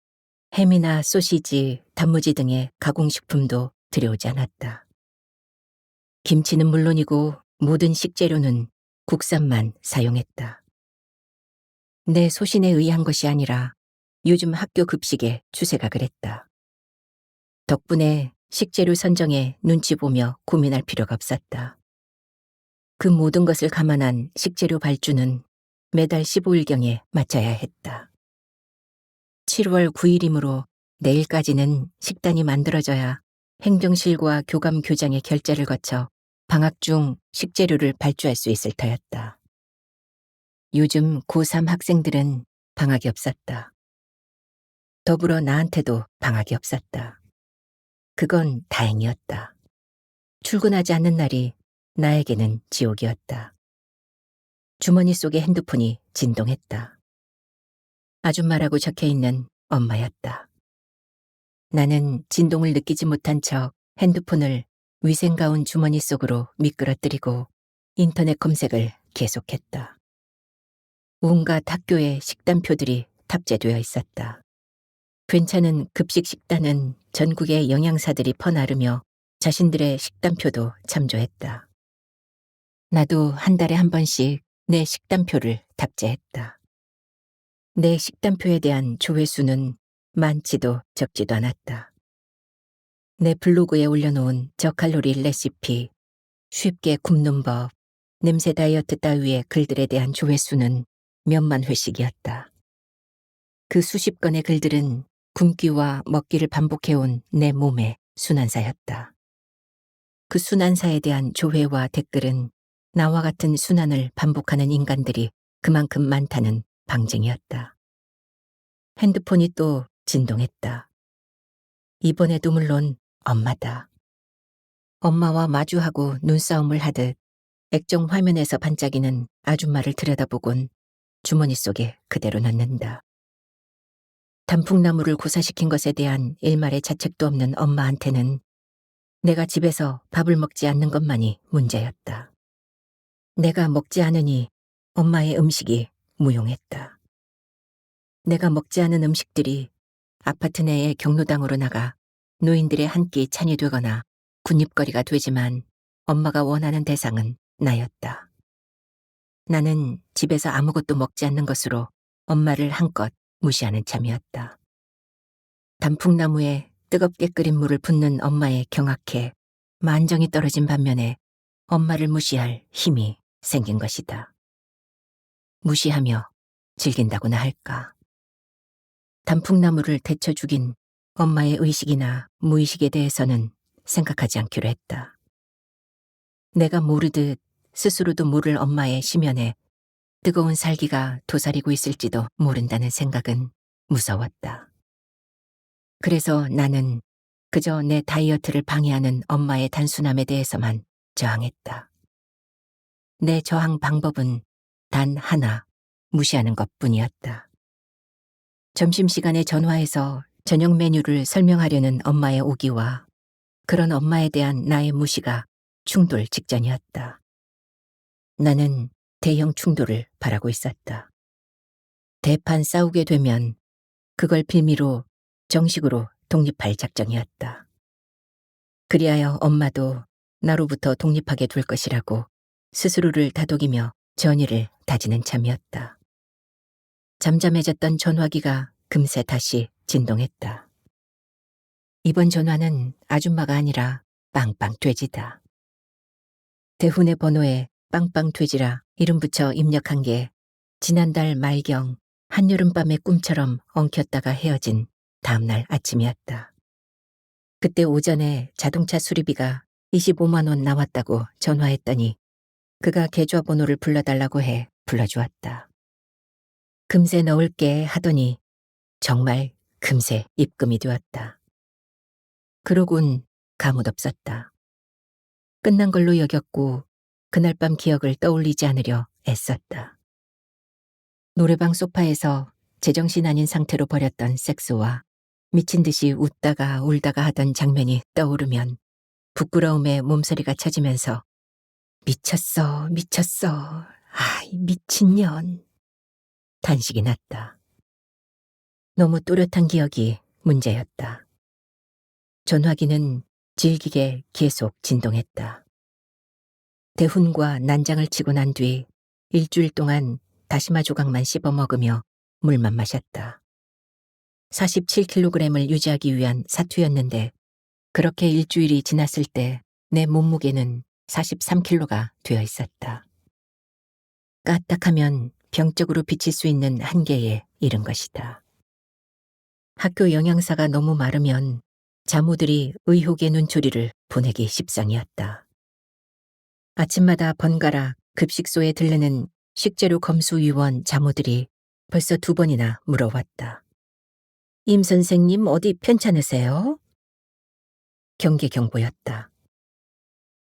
햄이나 소시지, 단무지 등의 가공식품도 들여오지 않았다. 김치는 물론이고 모든 식재료는 국산만 사용했다. 내 소신에 의한 것이 아니라 요즘 학교 급식의 추세가 그랬다. 덕분에 식재료 선정에 눈치 보며 고민할 필요가 없었다. 그 모든 것을 감안한 식재료 발주는 매달 15일경에 마쳐야 했다. 7월 9일이므로 내일까지는 식단이 만들어져야 행정실과 교감 교장의 결재를 거쳐 방학 중 식재료를 발주할 수 있을 터였다. 요즘 고3 학생들은 방학이 없었다. 더불어 나한테도 방학이 없었다. 그건 다행이었다. 출근하지 않는 날이 나에게는 지옥이었다. 주머니 속의 핸드폰이 진동했다. 아줌마라고 적혀있는 엄마였다. 나는 진동을 느끼지 못한 척 핸드폰을 위생가운 주머니 속으로 미끄러뜨리고 인터넷 검색을 계속했다. 온갖 학교의 식단표들이 탑재되어 있었다. 괜찮은 급식 식단은 전국의 영양사들이 퍼나르며 자신들의 식단표도 참조했다. 나도 한 달에 한 번씩 내 식단표를 탑재했다. 내 식단표에 대한 조회수는 많지도 적지도 않았다. 내 블로그에 올려놓은 저칼로리 레시피, 쉽게 굽는 법, 냄새 다이어트 따위의 글들에 대한 조회수는 몇만 회씩이었다. 그 수십 건의 글들은 굶기와 먹기를 반복해온 내 몸의 순환사였다. 그 순환사에 대한 조회와 댓글은 나와 같은 순환을 반복하는 인간들이 그만큼 많다는 방증이었다. 핸드폰이 또 진동했다. 이번에도 물론 엄마다. 엄마와 마주하고 눈싸움을 하듯 액정 화면에서 반짝이는 아줌마를 들여다보곤 주머니 속에 그대로 넣는다. 단풍나무를 고사시킨 것에 대한 일말의 자책도 없는 엄마한테는 내가 집에서 밥을 먹지 않는 것만이 문제였다. 내가 먹지 않으니 엄마의 음식이 무용했다. 내가 먹지 않은 음식들이 아파트 내의 경로당으로 나가 노인들의 한 끼 찬이 되거나 군입거리가 되지만 엄마가 원하는 대상은 나였다. 나는 집에서 아무것도 먹지 않는 것으로 엄마를 한껏 무시하는 참이었다. 단풍나무에 뜨겁게 끓인 물을 붓는 엄마의 경악에 만정이 떨어진 반면에 엄마를 무시할 힘이 생긴 것이다. 무시하며 즐긴다고나 할까. 단풍나무를 데쳐 죽인 엄마의 의식이나 무의식에 대해서는 생각하지 않기로 했다. 내가 모르듯 스스로도 모를 엄마의 심연에 뜨거운 살기가 도사리고 있을지도 모른다는 생각은 무서웠다. 그래서 나는 그저 내 다이어트를 방해하는 엄마의 단순함에 대해서만 저항했다. 내 저항 방법은 단 하나, 무시하는 것뿐이었다. 점심시간에 전화해서 저녁 메뉴를 설명하려는 엄마의 오기와 그런 엄마에 대한 나의 무시가 충돌 직전이었다. 나는 대형 충돌을 바라고 있었다. 대판 싸우게 되면 그걸 빌미로 정식으로 독립할 작정이었다. 그리하여 엄마도 나로부터 독립하게 될 것이라고 스스로를 다독이며 전의를 다지는 참이었다. 잠잠해졌던 전화기가 금세 다시 진동했다. 이번 전화는 아줌마가 아니라 빵빵돼지다. 대훈의 번호에 빵빵돼지라 이름 붙여 입력한 게 지난달 말경 한여름밤의 꿈처럼 엉켰다가 헤어진 다음날 아침이었다. 그때 오전에 자동차 수리비가 25만 원 나왔다고 전화했더니 그가 계좌번호를 불러달라고 해 불러주었다. 금세 넣을게 하더니 정말 금세 입금이 되었다. 그러곤 가뭇없었다. 끝난 걸로 여겼고 그날 밤 기억을 떠올리지 않으려 애썼다. 노래방 소파에서 제정신 아닌 상태로 벌였던 섹스와 미친 듯이 웃다가 울다가 하던 장면이 떠오르면 부끄러움에 몸서리가 쳐지면서 미쳤어, 미쳤어, 아이 미친년 단식이 났다. 너무 또렷한 기억이 문제였다. 전화기는 질기게 계속 진동했다. 대훈과 난장을 치고 난 뒤 일주일 동안 다시마 조각만 씹어 먹으며 물만 마셨다. 47kg을 유지하기 위한 사투였는데 그렇게 일주일이 지났을 때 내 몸무게는 43kg가 되어 있었다. 까딱하면 병적으로 비칠 수 있는 한계에 이른 것이다. 학교 영양사가 너무 마르면 자모들이 의혹의 눈초리를 보내기 십상이었다. 아침마다 번갈아 급식소에 들르는 식재료 검수위원 자모들이 벌써 2번이나 물어왔다. 임 선생님 어디 편찮으세요? 경계 경보였다.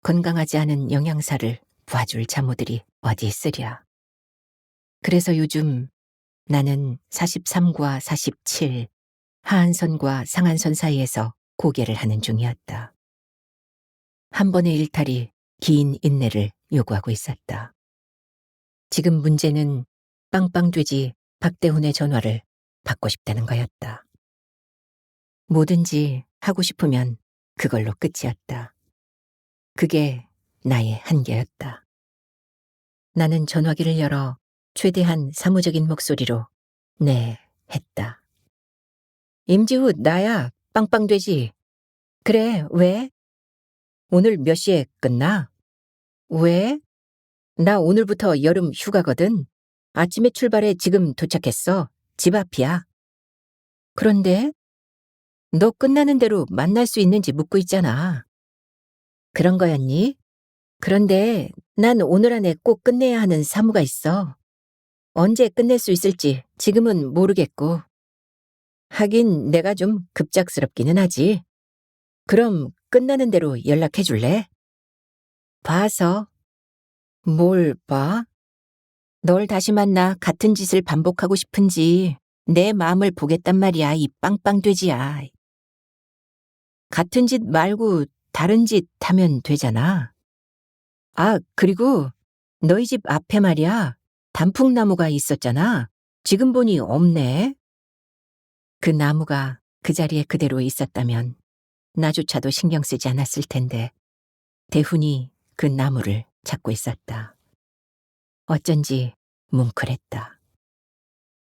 건강하지 않은 영양사를 봐줄 자모들이 어디 있으랴. 그래서 요즘 나는 43과 47, 하한선과 상한선 사이에서 고개를 하는 중이었다. 한 번의 일탈이 긴 인내를 요구하고 있었다. 지금 문제는 빵빵돼지 박대훈의 전화를 받고 싶다는 거였다. 뭐든지 하고 싶으면 그걸로 끝이었다. 그게 나의 한계였다. 나는 전화기를 열어 최대한 사무적인 목소리로 네 했다. 임지훈 나야 빵빵돼지. 그래 왜? 오늘 몇 시에 끝나? 왜? 나 오늘부터 여름 휴가거든. 아침에 출발해 지금 도착했어. 집 앞이야. 그런데 너 끝나는 대로 만날 수 있는지 묻고 있잖아. 그런 거였니? 그런데 난 오늘 안에 꼭 끝내야 하는 사무가 있어. 언제 끝낼 수 있을지 지금은 모르겠고. 하긴 내가 좀 급작스럽기는 하지. 그럼 끝나는 대로 연락해 줄래? 봐서. 뭘 봐? 널 다시 만나 같은 짓을 반복하고 싶은지 내 마음을 보겠단 말이야, 이 빵빵돼지야. 같은 짓 말고 다른 짓 하면 되잖아. 아, 그리고 너희 집 앞에 말이야, 단풍나무가 있었잖아. 지금 보니 없네. 그 나무가 그 자리에 그대로 있었다면 나조차도 신경 쓰지 않았을 텐데 대훈이 그 나무를 찾고 있었다. 어쩐지 뭉클했다.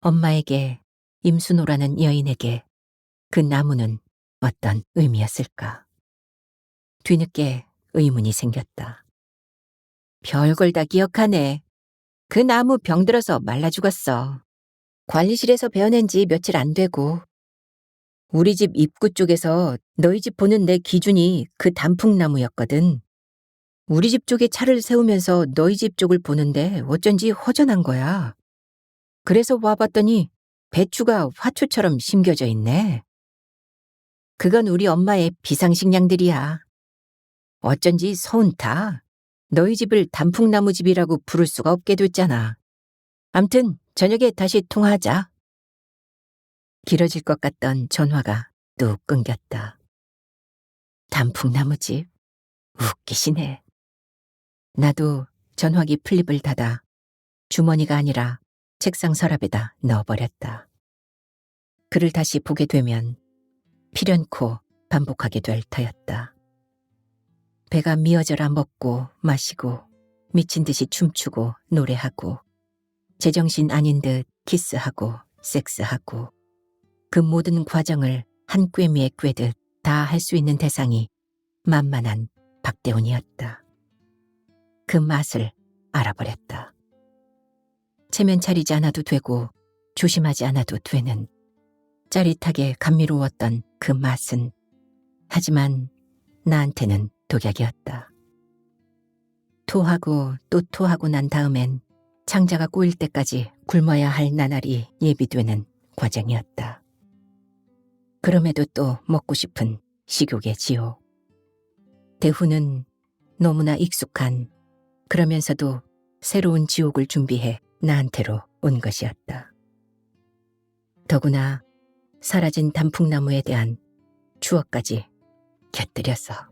엄마에게 임순호라는 여인에게 그 나무는 어떤 의미였을까? 뒤늦게 의문이 생겼다. 별걸 다 기억하네. 그 나무 병들어서 말라 죽었어. 관리실에서 베어낸 지 며칠 안 되고. 우리 집 입구 쪽에서 너희 집 보는 내 기준이 그 단풍나무였거든. 우리 집 쪽에 차를 세우면서 너희 집 쪽을 보는데 어쩐지 허전한 거야. 그래서 와봤더니 배추가 화초처럼 심겨져 있네. 그건 우리 엄마의 비상식량들이야. 어쩐지 서운타. 너희 집을 단풍나무 집이라고 부를 수가 없게 됐잖아. 암튼 저녁에 다시 통화하자. 길어질 것 같던 전화가 뚝 끊겼다. 단풍나무 집? 웃기시네. 나도 전화기 플립을 닫아 주머니가 아니라 책상 서랍에다 넣어버렸다. 글을 다시 보게 되면 필연코 반복하게 될 터였다. 배가 미어져라 먹고 마시고 미친 듯이 춤추고 노래하고 제정신 아닌 듯 키스하고 섹스하고 그 모든 과정을 한 꿰미에 꿰듯 다 할 수 있는 대상이 만만한 박대훈이었다. 그 맛을 알아버렸다. 체면 차리지 않아도 되고 조심하지 않아도 되는 짜릿하게 감미로웠던 그 맛은 하지만 나한테는 독약이었다. 토하고 또 토하고 난 다음엔 창자가 꼬일 때까지 굶어야 할 나날이 예비되는 과정이었다. 그럼에도 또 먹고 싶은 식욕의 지옥. 대훈은 너무나 익숙한 그러면서도 새로운 지옥을 준비해 나한테로 온 것이었다. 더구나 사라진 단풍나무에 대한 추억까지 곁들여서.